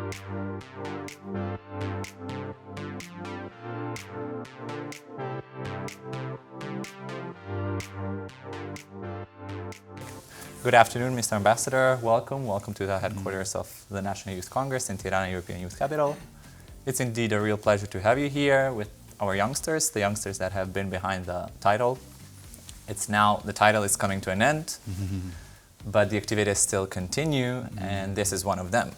Good afternoon, Mr. Ambassador. Welcome to the headquarters of the National Youth Congress in Tirana, European Youth Capital. It's indeed a real pleasure to have you here with our youngsters, the youngsters that have been behind the title. The title is coming to an end, but the activities still continue, and this is one of them.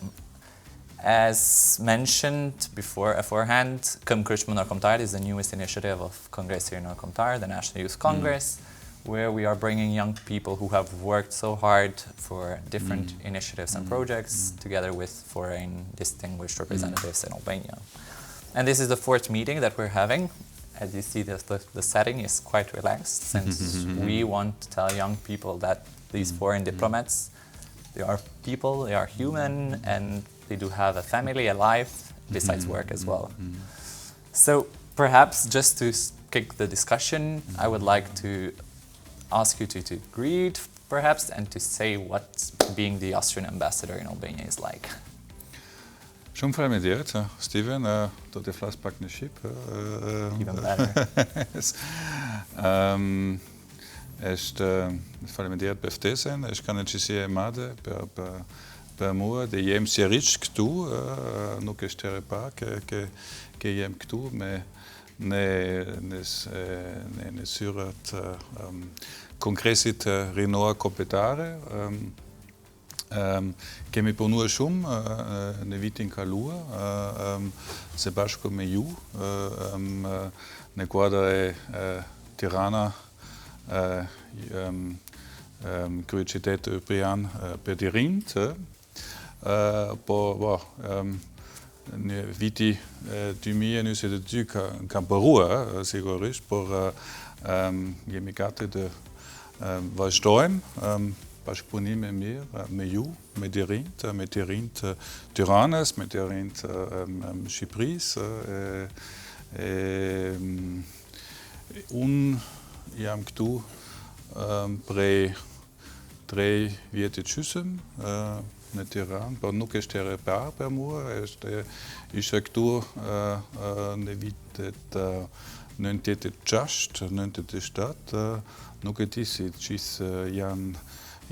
As mentioned beforehand, Këmbëkryq Rinor Kombëtar is the newest initiative of Kongresin Rinor Kombëtar, the National Youth Congress, where we are bringing young people who have worked so hard for different initiatives and projects together with foreign distinguished representatives in Albania. And this is the fourth meeting that we're having. As you see, the setting is quite relaxed, since we want to tell young people that these foreign diplomats, they are people, they are human, and they do have a family, a life, besides work as well. So perhaps just to kick the discussion, I would like to ask you to greet, perhaps, and to say what being the Austrian ambassador in Albania is like. Shumë faleminderit, Steven, do të flas pak në shqip. Even better. Faleminderit për ftesën, është kënaqësi e madhe për mua dhe jem sërish këtu, nuk është herë e parë që jem këtu në syret Kongresit Rinor Kombëtar. Kemi punuar shumë në vitin kaluar së bashku me ju në kuadër e Tirana kryeqytet europian për të rinjt, në viti 2022 ka bëruar sigurisht, por jemi gati të vazhdojmë bashkëpunim e mirë me ju, me të rinjt Tiranës, me të rinjt Shqipërisë. Unë jam këtu prej 3 vjetë gjysmë në Tiranë, por nuk është herë e parë për mua, isha këtu në vitet 96, 97, nuk e di si gjithë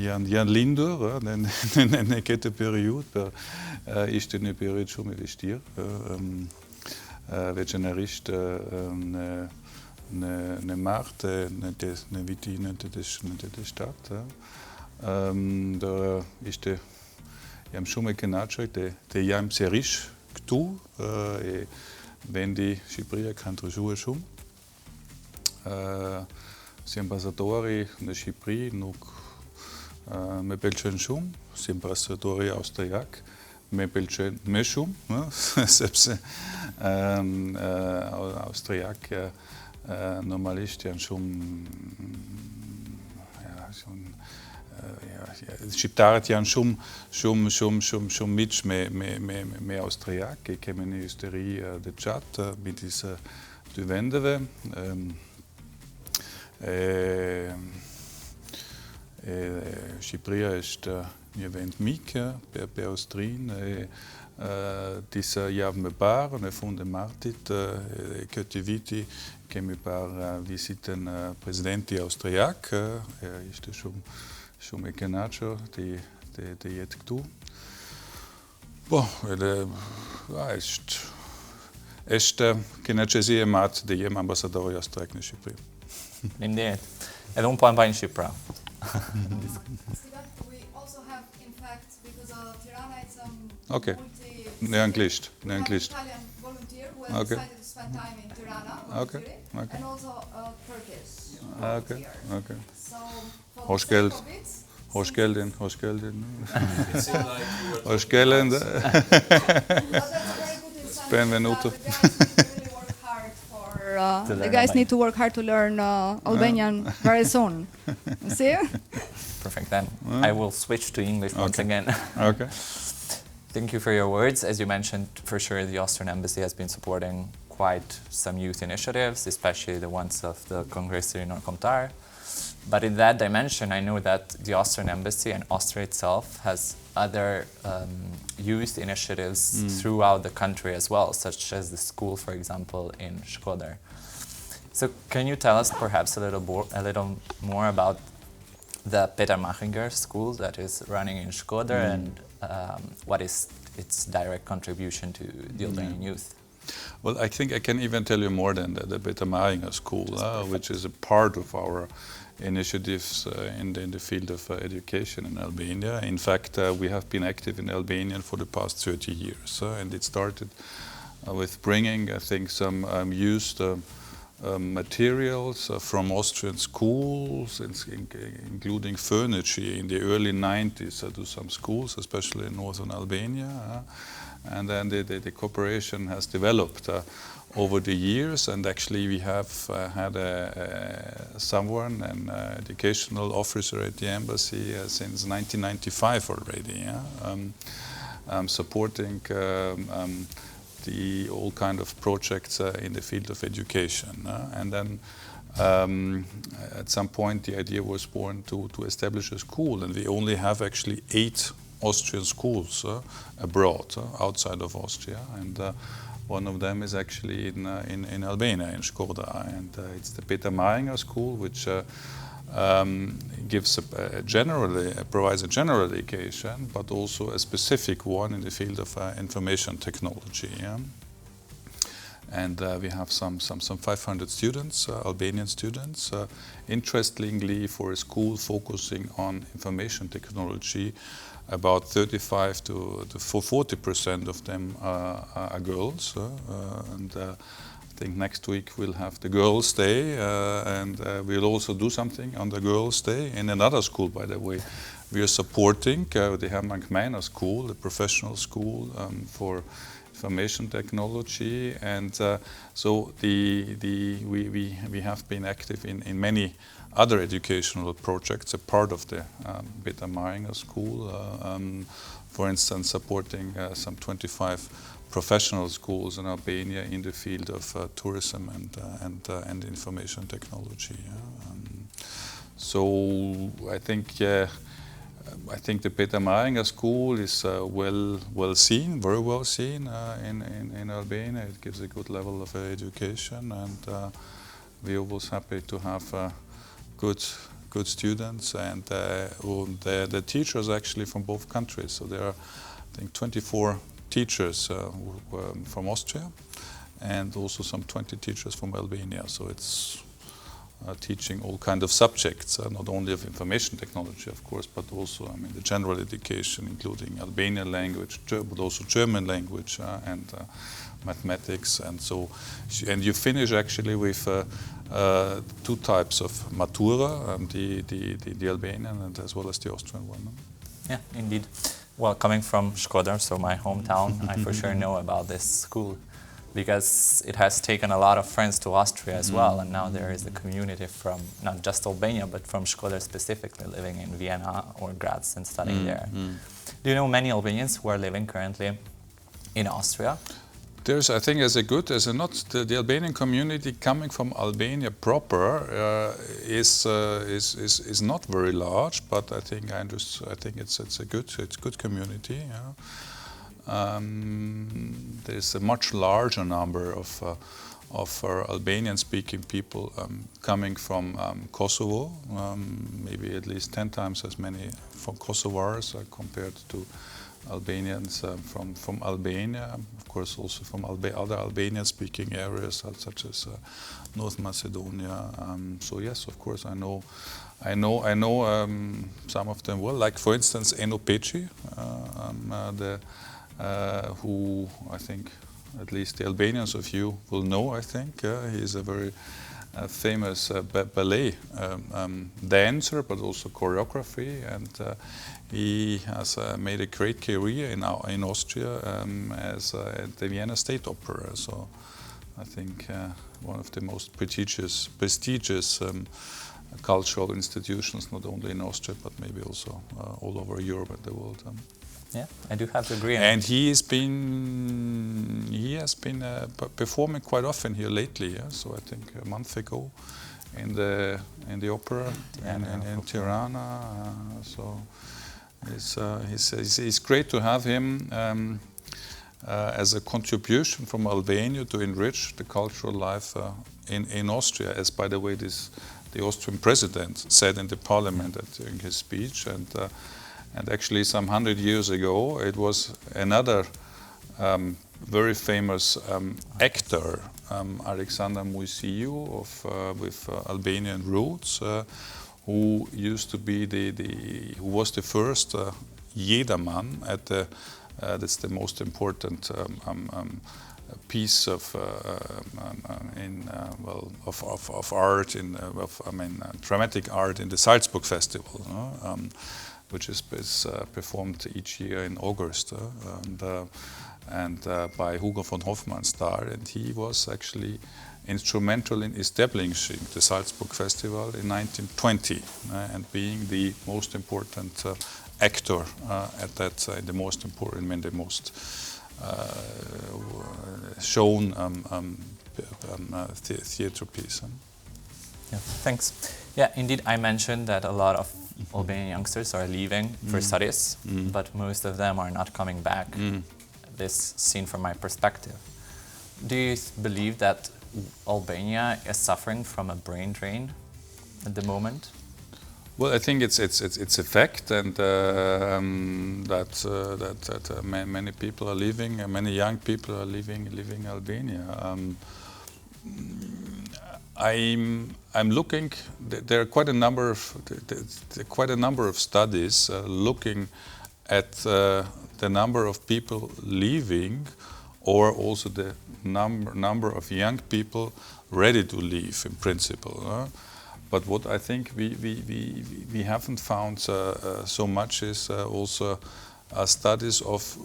janë lindur në këtë periudhë, ishte një periudhë shumë e vështirë, veçanërisht në martë në vitin 97. Jam shumë e kënaqur të jam sërish këtu, e vendi Shqipëria ka ndryshuar shumë. Si ambasadori në Shqipëri nuk me pëlqen shumë, si ambasadori austriak, me pëlqen më shumë, sepse austriak normalisht janë shqiptarët janë shumë miq me austriak, kemi një histori të gjatë midis dy vendeve. Shqipëria është një vend mik për Austrinë, disa javë më parë, në fund e martit, këtë viti kemi parë vizitën presidenti austriak, ishte shumë e kënaqur të jetë këtu. Është kënaqësi e madhe të jem ambasadori austriak në Shqipëri. Faleminderit. Edhe unë po mbaj në shqip pra. We also have, in fact, because Tirana is Okay. Në anglisht. Italian volunteer who has decided to spend time in Tirana, and also Turkish volunteer. Okay. So, for Hoş geldin. Hoş geldin. Benvenuto. The guys need to work hard to learn Albanian very soon. See? Perfect. Then I will switch to English once again. Okay. Thank you for your words. As you mentioned, for sure, the Austrian Embassy has been supporting quite some youth initiatives, especially the ones of the Kongresin Rinor Kombëtar. But in that dimension, I know that the Austrian embassy and Austria itself has other youth initiatives throughout the country as well, such as the school, for example, in Shkodër. So can you tell us perhaps a little more about the Peter Machinger school that is running in Shkodër and what is its direct contribution to the Albanian youth? Well, I think I can even tell you more than the Peter Machinger school, which is a part of our initiatives in the field of education in Albania. In fact, we have been active in Albania for the past 30 years, and it started with bringing, I think, some used materials from Austrian schools, including furniture in the early 90s to some schools, especially in northern Albania. And then the cooperation has developed over the years, and actually we have had someone, an educational officer at the embassy since 1995 already, supporting all kind of projects in the field of education. And then at some point the idea was born to establish a school, and we only have actually 8 Austrian schools abroad, outside of Austria, and one of them is actually in Albania, in Shkodër, and it's the Peter Machinger school, which provides a general education, but also a specific one in the field of information technology. And we have some 500 students, Albanian students. Interestingly, for a school focusing on information technology, about 35 to 40% of them are girls, and I think next week we'll have the Girls' Day, and we'll also do something on the Girls' Day in another school, by the way. We are supporting the Hermann Gmeiner School, the professional school for information technology, and so we have been active in many other educational projects, a part of the Peter Machinger school, for instance, supporting some 25 professional schools in Albania in the field of tourism and information technology. So I think the Peter Machinger school is well seen, very well seen in Albania. It gives a good level of education, and we're always happy to have good students, and the teachers actually from both countries. So there are, I think, 24 teachers from Austria, and also some 20 teachers from Albania. So it's teaching all kind of subjects, not only of information technology, of course, but also, I mean, the general education, including Albanian language, but also German language and mathematics, and so. And you finish actually with 2 types of matura, the Albanian and as well as the Austrian one. Yeah, indeed. Well, coming from Shkodër, so my hometown, I for sure know about this school, because it has taken a lot of friends to Austria as well, and now there is a community from not just Albania, but from Shkodër specifically, living in Vienna or Graz and studying there. Do you know many Albanians who are living currently in Austria? There's, I think, the Albanian community coming from Albania proper is not very large, but I think it's a good community. Yeah. There's a much larger number of Albanian-speaking people coming from Kosovo, maybe at least 10 times as many from Kosovars compared to Albanians from Albania, of course also from other Albanian-speaking areas such as North Macedonia. So yes, of course, I know some of them well. Like for instance, Eno Peci, who I think at least the Albanians of you will know. I think he is a very famous ballet dancer, but also choreography, and he has made a great career in Austria as at the Vienna State Opera. So I think one of the most prestigious cultural institutions, not only in Austria, but maybe also all over Europe and the world. Yeah, I do have to agree. And he has been performing quite often here lately. Yeah? So I think a month ago in the opera in Tirana. So it's great to have him as a contribution from Albania to enrich the cultural life in Austria. As by the way, the Austrian president said in the parliament during his speech, and actually some 100 years ago, it was another very famous actor, Alexander Moisiu with Albanian roots, who used to be who was the first Jedermann at that's the most important piece of art dramatic art in the Salzburg Festival, which is performed each year in August, and by Hugo von Hofmannsthal, and he was actually instrumental in establishing the Salzburg Festival in 1920 and being the most important actor at that, the most important, the most shown theater piece. Yeah, thanks. Yeah, indeed, I mentioned that a lot of Albanian youngsters are leaving for studies, but most of them are not coming back. This seen from my perspective. Do you believe that Albania is suffering from a brain drain at the moment? Well, I think it's a fact, and that many people are leaving, many young people are leaving Albania. I'm looking. There are quite a number of studies looking at the number of people leaving, or also the number of young people ready to leave in principle. But what I think we haven't found so much is also studies of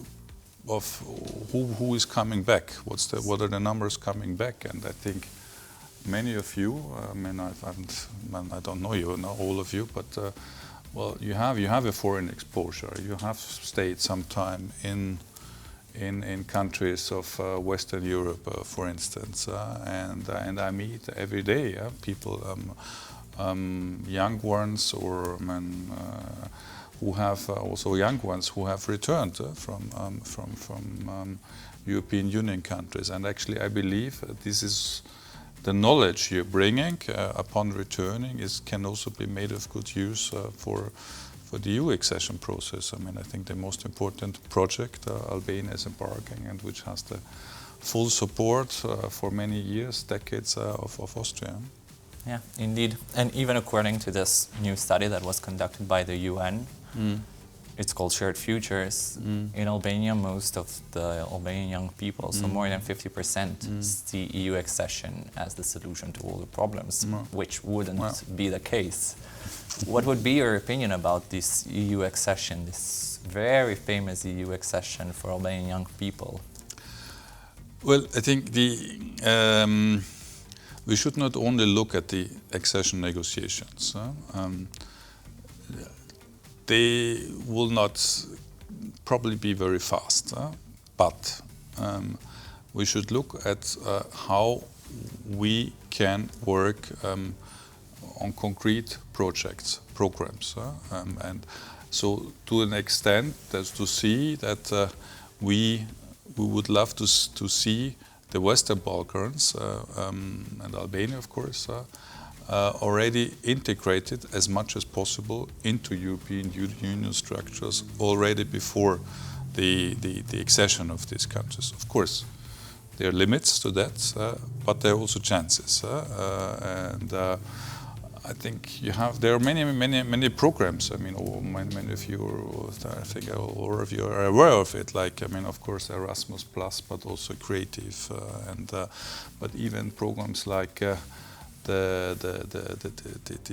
who is coming back. What are the numbers coming back? And I think many of you, I don't know you, not all of you, but well, you have a foreign exposure. You have stayed some time in countries of Western Europe, for instance, and I meet every day people, young ones or who have also young ones who have returned from European Union countries, and actually I believe this is the knowledge you're bringing upon returning can also be made of good use for the EU accession process. I think the most important project Albania is embarking, and which has the full support for many years, decades of Austria. Yeah, indeed. And even according to this new study that was conducted by the UN, it's called Shared Futures. In Albania, most of the Albanian young people, so more than 50%, see EU accession as the solution to all the problems, which wouldn't be the case. What would be your opinion about this EU accession, this very famous EU accession for Albanian young people? Well, I think we should not only look at the accession negotiations. They will not probably be very fast, but we should look at how we can work on concrete projects, programs, and so to an extent that's to see that we would love to see the Western Balkans and Albania, of course, already integrated as much as possible into European Union structures already before the accession of these countries. Of course, there are limits to that, but there are also chances. And I think there are many programs. Many of you, I think all of you are aware of it. Of course, Erasmus Plus, but also Creative, but even programs like the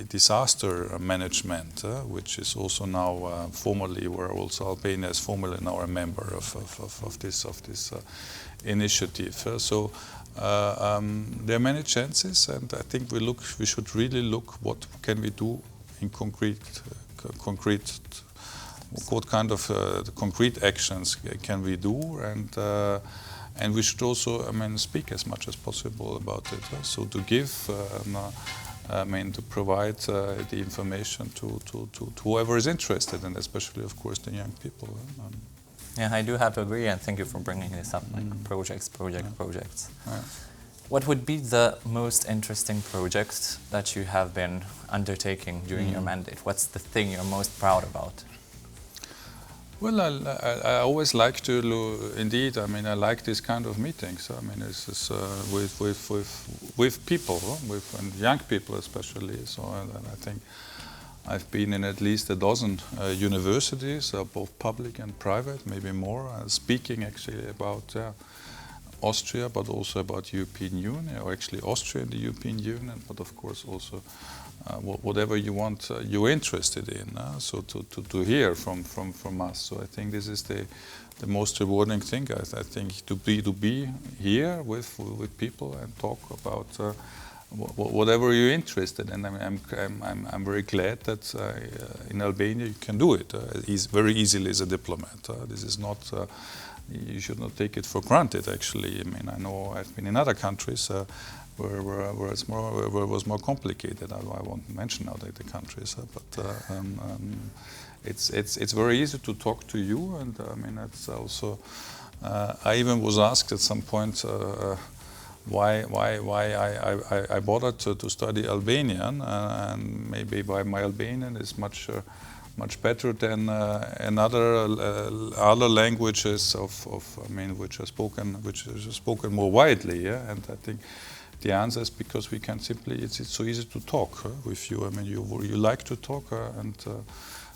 disaster management, which is also now formally, where also Albania is formally now a member of this initiative. So there are many chances, and I think we should really look what can we do in concrete. What kind of concrete actions can we do, and we should also, speak as much as possible about it. So to give to provide the information to whoever is interested, and especially, of course, the young people. Yeah, I do have to agree, and thank you for bringing this up, like projects. What would be the most interesting project that you have been undertaking during your mandate? What's the thing you're most proud about? Well, I always like to, indeed, I like this kind of meetings. It's with people, with young people especially. So I think I've been in at least a dozen universities, both public and private, maybe more, speaking actually about Austria, but also about European Union, or actually Austria and the European Union, but of course also whatever you want, you're interested in, so to hear from us. So I think this is the most rewarding thing. I think to be here with people and talk about whatever you're interested in. I'm very glad that in Albania you can do it very easily as a diplomat. This is not. You should not take it for granted. Actually, I know I've been in other countries where it was more complicated. I won't mention now the countries, but it's very easy to talk to you, and it's also. I even was asked at some point why I bothered to study Albanian, and maybe why my Albanian is much better than other languages which are spoken more widely. Yeah? And I think the answer is because we can simply. It's so easy to talk with you. You like to talk, and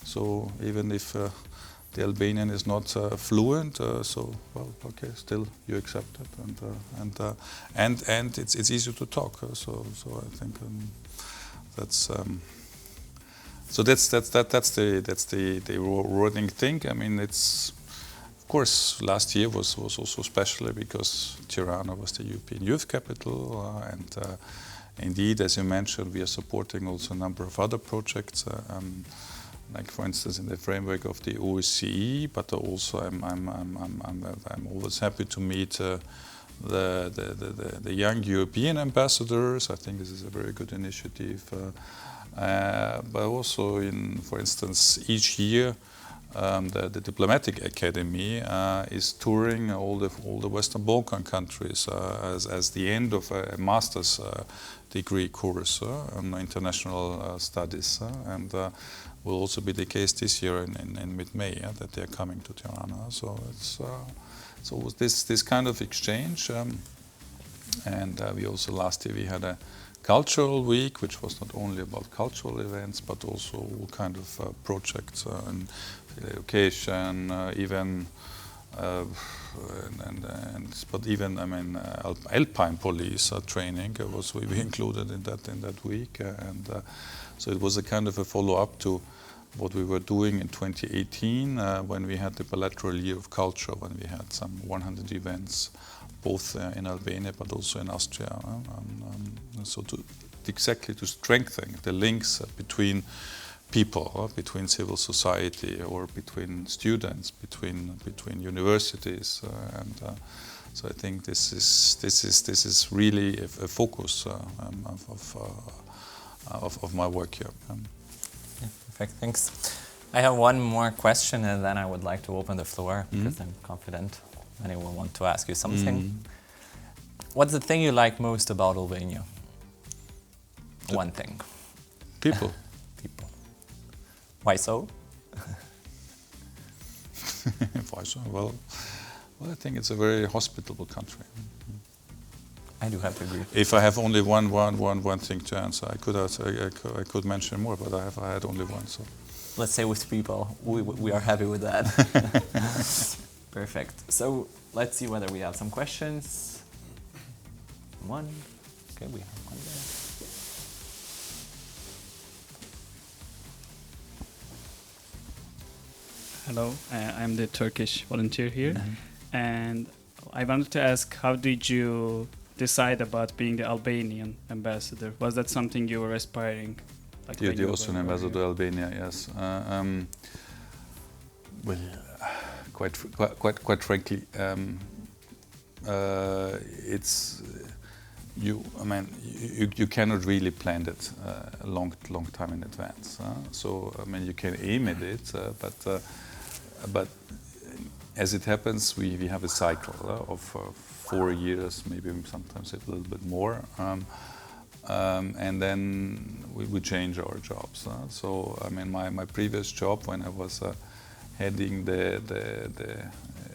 so even if the Albanian is not fluent, still you accept it, and it's easy to talk. So I think that's. So that's the rewarding thing. It's, of course, last year was also special because Tirana was the European Youth Capital, and indeed, as you mentioned, we are supporting also a number of other projects, like for instance in the framework of the OSCE. But also, I'm always happy to meet the young European ambassadors. I think this is a very good initiative. But also, for instance, each year the Diplomatic Academy is touring all the Western Balkan countries as the end of a master's degree course on international studies, and will also be the case this year in mid-May that they are coming to Tirana. So it's this kind of exchange, and we also last year we had a cultural week, which was not only about cultural events, but also all kind of projects and education, even but even alpine police training was we included in that week, and so it was a kind of a follow-up to what we were doing in 2018 when we had the bilateral year of culture, when we had some 100 events, both in Albania but also in Austria. So exactly to strengthen the links between people, between civil society, or between students, between universities, and so I think this is really a focus of my work here. Yeah, perfect, thanks. I have one more question, and then I would like to open the floor because I'm confident anyone will want to ask you something. What's the thing you like most about Albania? One thing. People. People. Why so? Why so? Well, I think it's a very hospitable country. I do have to agree. If I have only one thing to answer, I could mention more, but I had only one. So let's say with people, we are happy with that. Perfect. So let's see whether we have some questions. One. Okay, we have one there. Hello, I'm the Turkish volunteer here, and I wanted to ask, how did you decide about being the Albanian ambassador? Was that something you were aspiring? Like the Austrian ambassador to Albania, yes. Well, quite frankly, you cannot really plan it a long time in advance. So you can aim at it, but as it happens, we have a cycle of 4 years, maybe sometimes a little bit more, and then we change our jobs. So my previous job, when I was heading the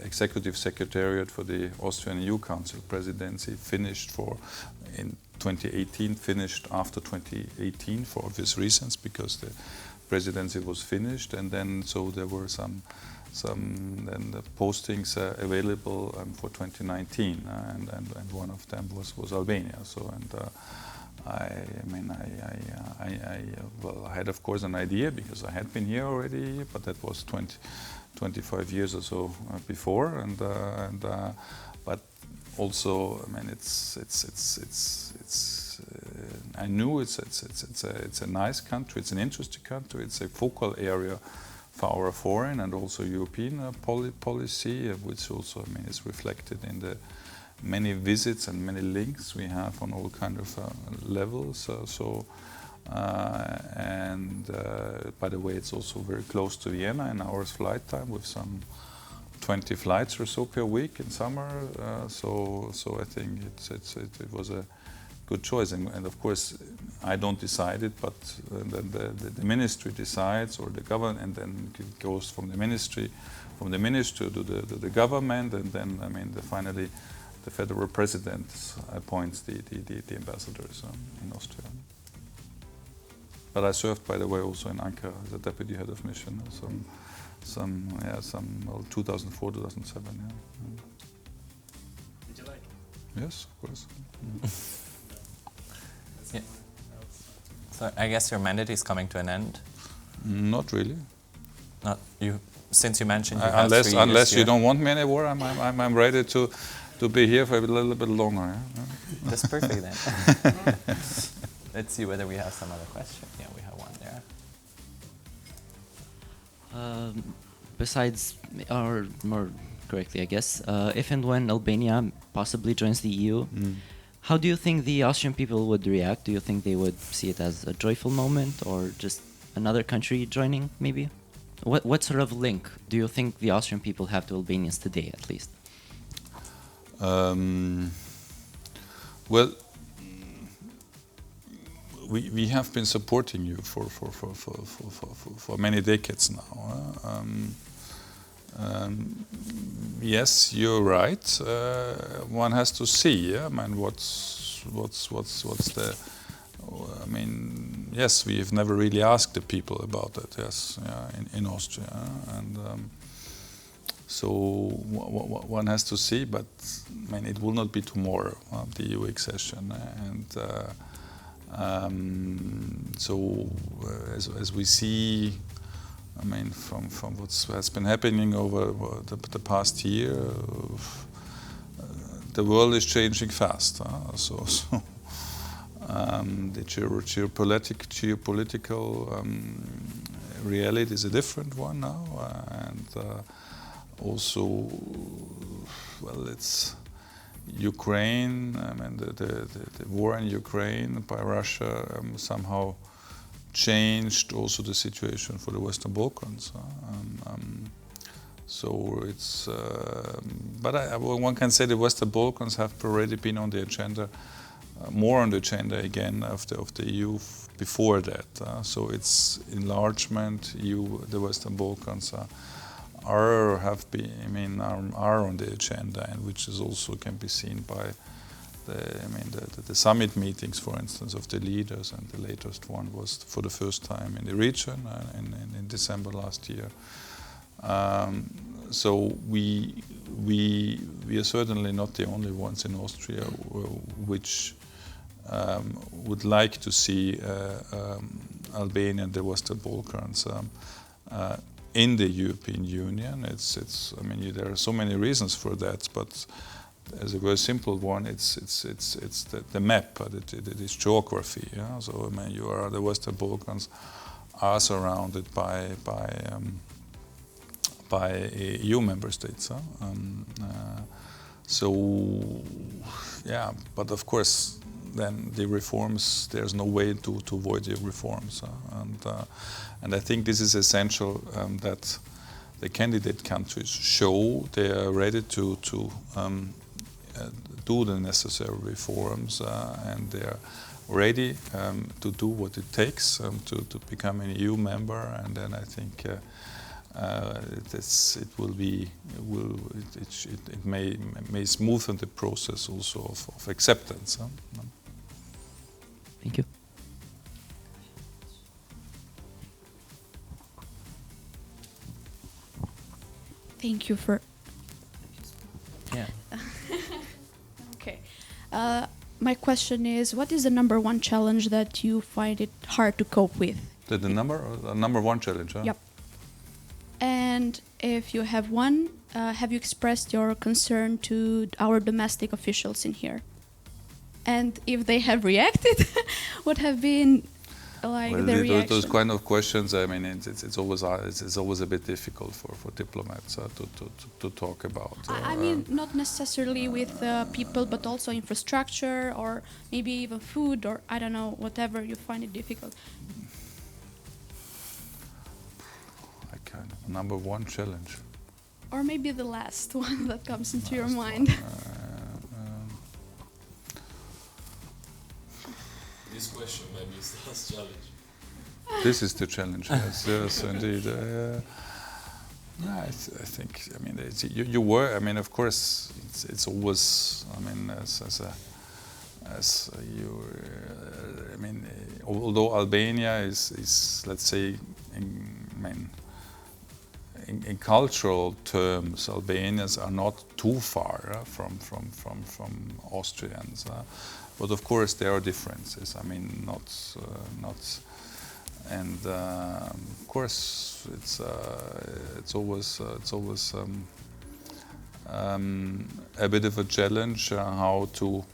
executive secretariat for the Austrian EU Council presidency, finished in 2018, finished after 2018 for obvious reasons, because the presidency was finished, and then so there were some then the postings available for 2019, and one of them was Albania. So I had of course an idea, because I had been here already, but that was 25 years or so before, but also I knew it's a nice country, it's an interesting country, it's a focal area for our foreign and also European policy, which also is reflected in the many visits and many links we have on all kind of levels. By the way, it's also very close to Vienna in hours flight time, with some 20 flights or so per week in summer. So I think it was a good choice. And of course, I don't decide it, but the ministry decides, or the government, and then it goes from the ministry to the government, and then finally the federal president appoints the ambassadors in Austria. But I served, by the way, also in Ankara as a deputy head of mission, 2004, 2007. Yeah. Did you like it? Yes, of course. Yeah. So I guess your mandate is coming to an end. Not really. Not you. Since you mentioned you have 3 years unless here. you don't want me anymore, I'm ready to be here for a little bit longer. Yeah? That's perfect then. Let's see whether we have some other question. Yeah, we have one there. Besides, or more correctly, I guess, if and when Albania possibly joins the EU, how do you think the Austrian people would react? Do you think they would see it as a joyful moment, or just another country joining, maybe? What sort of link do you think the Austrian people have to Albanians today, at least? Well, we have been supporting you for many decades now. Yes, you're right. One has to see. What's the? Yes, we have never really asked the people about it. Yes, in Austria, and so one has to see. But it will not be tomorrow, the EU accession, and so as we see, from what has been happening over the past year, the world is changing fast. The geopolitical reality is a different one now, and also, well, it's Ukraine. The war in Ukraine by Russia somehow changed also the situation for the Western Balkans. So it's, but one can say the Western Balkans have already been on the agenda, more on the agenda again of the EU before that. So it's enlargement. The Western Balkans are on the agenda, and which is also can be seen by the summit meetings, for instance, of the leaders, and the latest one was for the first time in the region in December last year. So we are certainly not the only ones in Austria which would like to see Albania and the Western Balkans in the European Union. There are so many reasons for that, but as a very simple one, it's the map, this geography. Yeah? So the Western Balkans are surrounded by EU member states. So yeah, but of course, then the reforms, there's no way to avoid the reforms. And I think this is essential that the candidate countries show they are ready to do the necessary reforms and they are ready to do what it takes to become an EU member. And then I think it may smoothen the process also of acceptance. Thank you. Thank you for. Yeah. Okay. My question is, what is the number one challenge that you find it hard to cope with? The number one challenge, huh? Yep. And if you have one, have you expressed your concern to our domestic officials in here? And if they have reacted, what have been their reaction? Those kind of questions, I mean, it's always a bit difficult for diplomats to talk about. I mean, not necessarily with people, but also infrastructure, or maybe even food, or I don't know, whatever you find it difficult. Number one challenge. Or maybe the last one that comes into your mind. This question maybe is the last challenge. This is the challenge, yes, indeed. I think, I mean, you were, I mean, of course, it's always, I mean, I mean, although Albania is let's say, in cultural terms, Albanians are not too far from Austrians, but of course there are differences. I mean, and of course it's always a bit of a challenge how to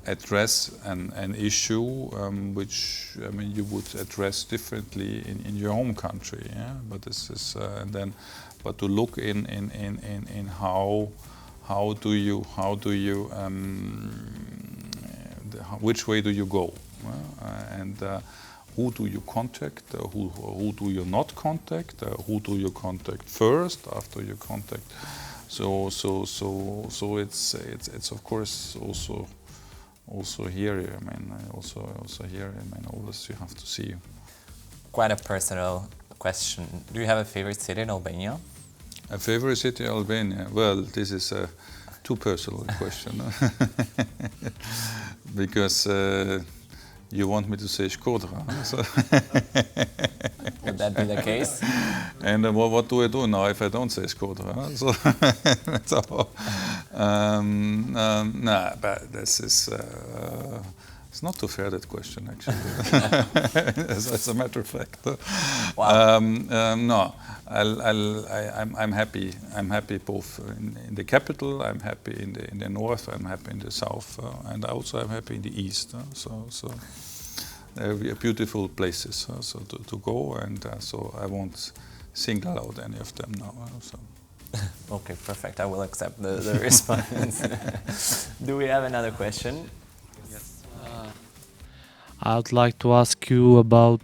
address an issue which, I mean, you would address differently in your home country, yeah? But this is but to look in how do you which way do you go, and who do you contact, who do you not contact, who do you contact first after you contact. So it's of course also here, I mean, also here, I mean, always you have to see. Quite a personal question. Do you have a favorite city in Albania? A favorite city in Albania? Well, this is a too personal question. Because you want me to say Shkodra. So Would that be the case? And what do I do now if I don't say Shkodra? No, but this is it's not too fair, that question, actually. as a matter of fact. Wow. No, I'm happy. I'm happy both in the capital. I'm happy in the north. I'm happy in the south, and also I'm happy in the east. So they're beautiful places to go, and so I won't single out any of them now. So. Okay, perfect. I will accept the response. Do we have another question? Yes. I'd like to ask you about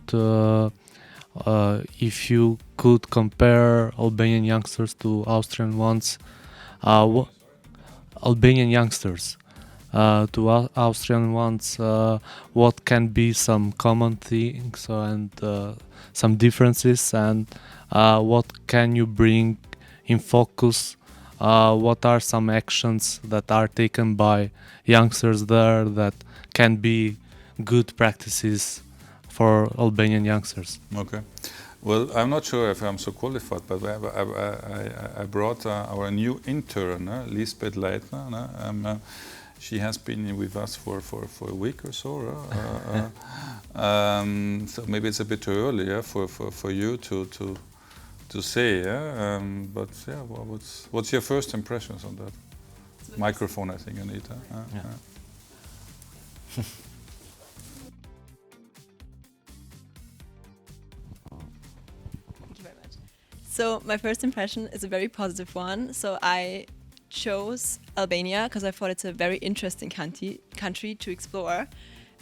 if you could compare Albanian youngsters to Austrian ones. Albanian youngsters to Austrian ones, what can be some common things and some differences, and what can you bring in focus? What are some actions that are taken by youngsters there that can be good practices for Albanian youngsters? Okay. Well, I'm not sure if I'm so qualified, but I brought our new intern, Lisbeth Leitner. She has been with us for a week or so. So maybe it's a bit too early for you to say. But yeah, what's your first impressions on that? Microphone, I think you need. Yeah. So my first impression is a very positive one. So I chose Albania because I thought it's a very interesting country to explore.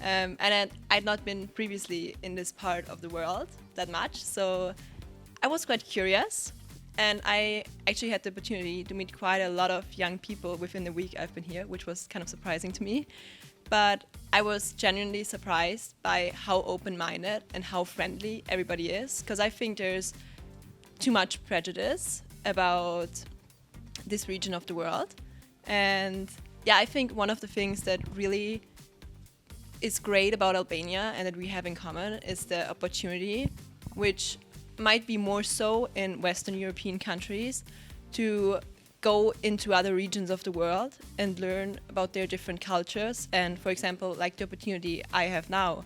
And I'd not been previously in this part of the world that much, so I was quite curious. And I actually had the opportunity to meet quite a lot of young people within the week I've been here, which was kind of surprising to me. But I was genuinely surprised by how open-minded and how friendly everybody is, because I think there's too much prejudice about this region of the world. And yeah, I think one of the things that really is great about Albania and that we have in common is the opportunity, which might be more so in Western European countries, to go into other regions of the world and learn about their different cultures. And for example, like the opportunity I have now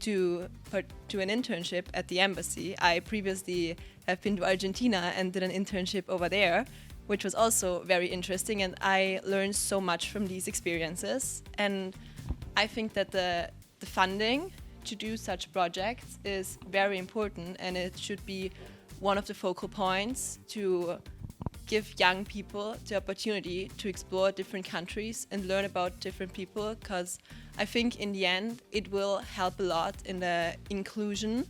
to an internship at the embassy. I previously have been to Argentina and did an internship over there, which was also very interesting, and I learned so much from these experiences. And I think that the funding to do such projects is very important, and it should be one of the focal points to give young people the opportunity to explore different countries and learn about different people, because I think in the end it will help a lot in the inclusion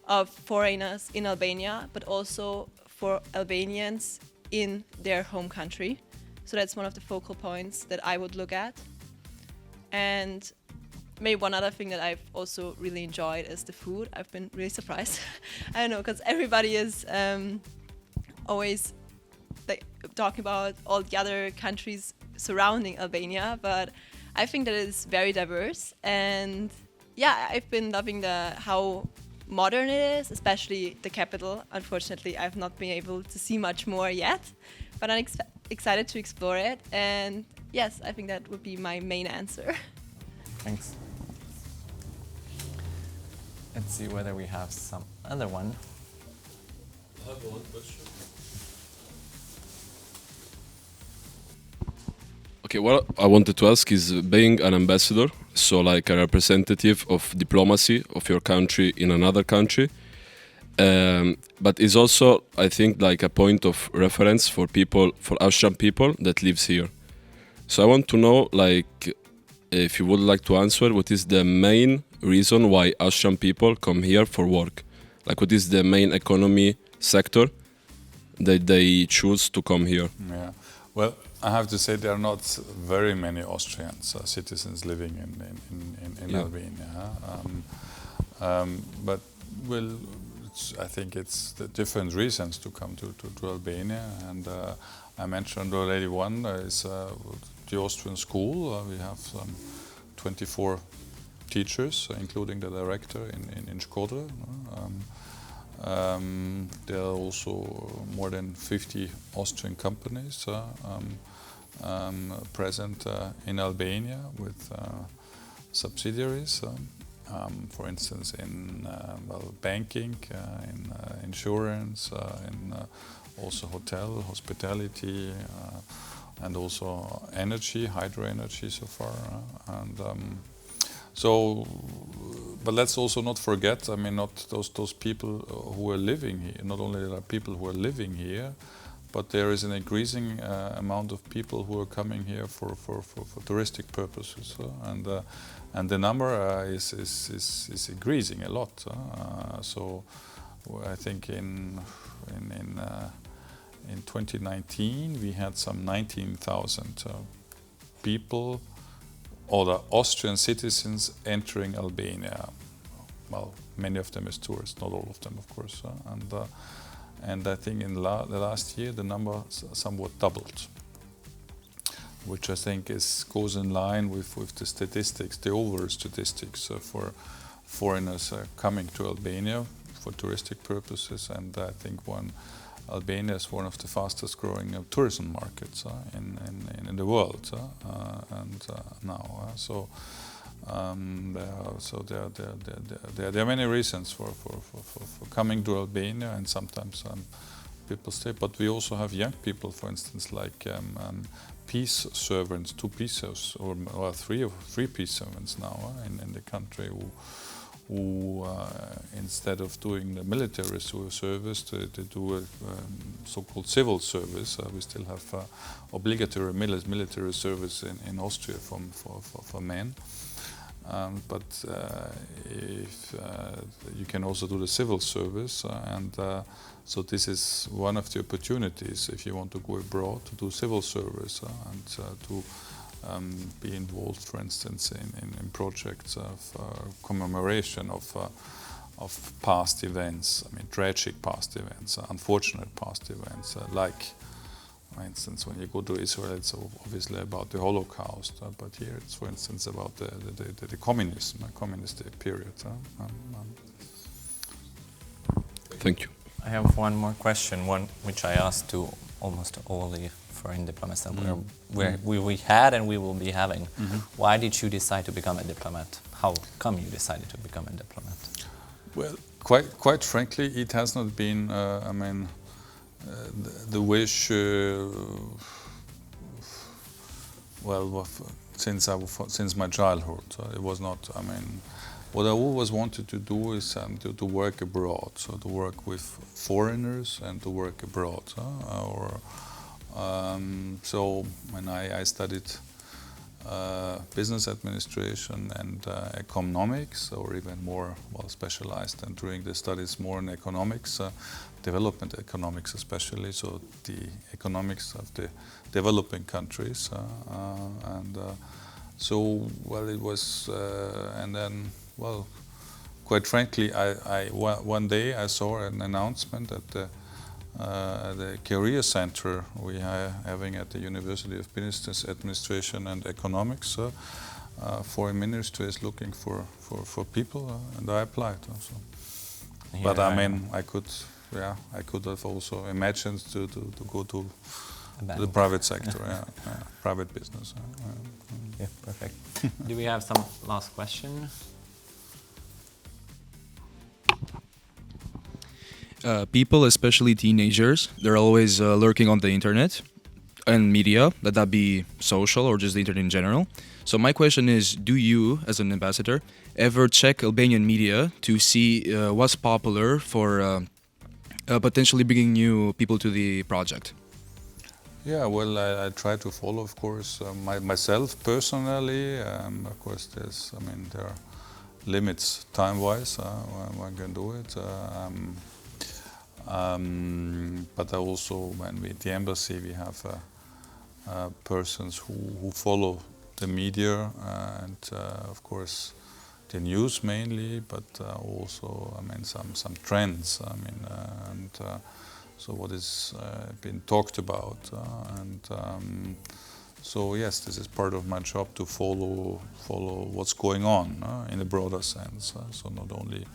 of foreigners in Albania, but also for Albanians in their home country. So that's one of the focal points that I would look at. And maybe one other thing that I've also really enjoyed is the food. I've been really surprised. I don't know, because everybody is always like talking about all the other countries surrounding Albania, but I think that it is very diverse. And yeah, I've been loving how modern it is, especially the capital. Unfortunately, I've not been able to see much more yet, but I'm excited to explore it. And yes, I think that would be my main answer. Thanks. Let's see whether we have some other one. I have one question. Okay, what I wanted to ask is, being an ambassador, so like a representative of diplomacy of your country in another country, but is also, I think, like a point of reference for people, for Austrian people that lives here. So I want to know, like, if you would like to answer, what is the main reason why Austrian people come here for work? Like, what is the main economy sector that they choose to come here? Yeah, well, I have to say there are not very many Austrian citizens living in Yeah. Albania. But well, I think it's the different reasons to come to Albania. And I mentioned already one is the Austrian school. We have 24 teachers, including the director in Škodra. There are also more than 50 Austrian companies present in Albania with subsidiaries, for instance, in banking, in insurance, in also hotel, hospitality, and also energy, hydro energy so far. But let's also not forget, I mean, not those people who are living here. Not only there are people who are living here, but there is an increasing amount of people who are coming here for touristic purposes, and the number is increasing a lot. So I think in 2019 we had some 19,000 people, or the Austrian citizens, entering Albania. Well, many of them as tourists, not all of them, of course. And I think in the last year the number somewhat doubled, which I think goes in line with the statistics, the overall statistics for foreigners coming to Albania for touristic purposes. And I think Albania is one of the fastest growing tourism markets in the world, now. So there are many reasons for coming to Albania, and sometimes people stay. But we also have young people, for instance, like peace servants, 2 peace or 3 peace servants now in the country who instead of doing the military service, they do a so-called civil service. We still have obligatory military service in Austria for men. But if you can also do the civil service, so this is one of the opportunities if you want to go abroad to do civil service and to be involved, for instance, in projects of commemoration of past events. I mean, tragic past events, unfortunate past events, like. For instance, when you go to Israel, it's obviously about the Holocaust, but here it's, for instance, about the communist period. Thank you. I have one more question, one which I asked to almost all the foreign diplomats that we had and we will be having. Why did you decide to become a diplomat? How come you decided to become a diplomat? Well, quite frankly, it has not been, the wish, since my childhood. It was not, what I always wanted to do is to work abroad, so to work with foreigners and to work abroad. So when I studied business administration and economics, or even more specialized and during the studies more in economics, development economics especially, so the economics of the developing countries, it was, and then, quite frankly, one day I saw an announcement at the career center we are having at the University of Business Administration and Economics. Foreign Ministry is looking for people, and I applied. But I could have also imagined to go to the private sector, private business. Yeah, perfect. Do we have some last question? People, especially teenagers, they're always lurking on the internet and media, let that be social or just the internet in general. So my question is, do you, as an ambassador, ever check Albanian media to see what's popular for potentially bringing new people to the project? Yeah, well, I try to follow, of course, myself personally. Of course, there are limits time-wise when one can do it. But also, when we at the embassy, we have persons who follow the media and, of course, the news mainly, but also, some trends. So what is been talked about, so yes, this is part of my job to follow what's going on in a broader sense. So not only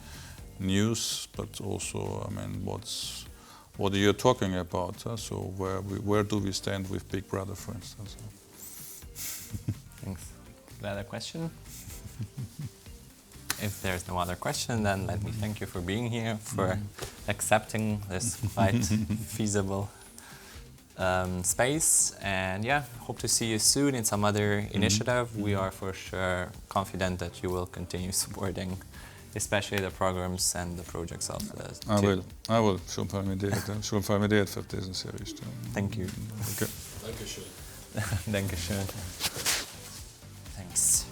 news, but also, what are you talking about? So where do we stand with Big Brother, for instance? Thanks. Another question? If there's no other question, then let me thank you for being here, for accepting this quite feasible space. And yeah, hope to see you soon in some other initiative. We are for sure confident that you will continue supporting, especially the programs and the projects of the team. I will. Schon vermediert für diesen Series. Thank you. Okay. Dankeschön. Dankeschön. Thanks.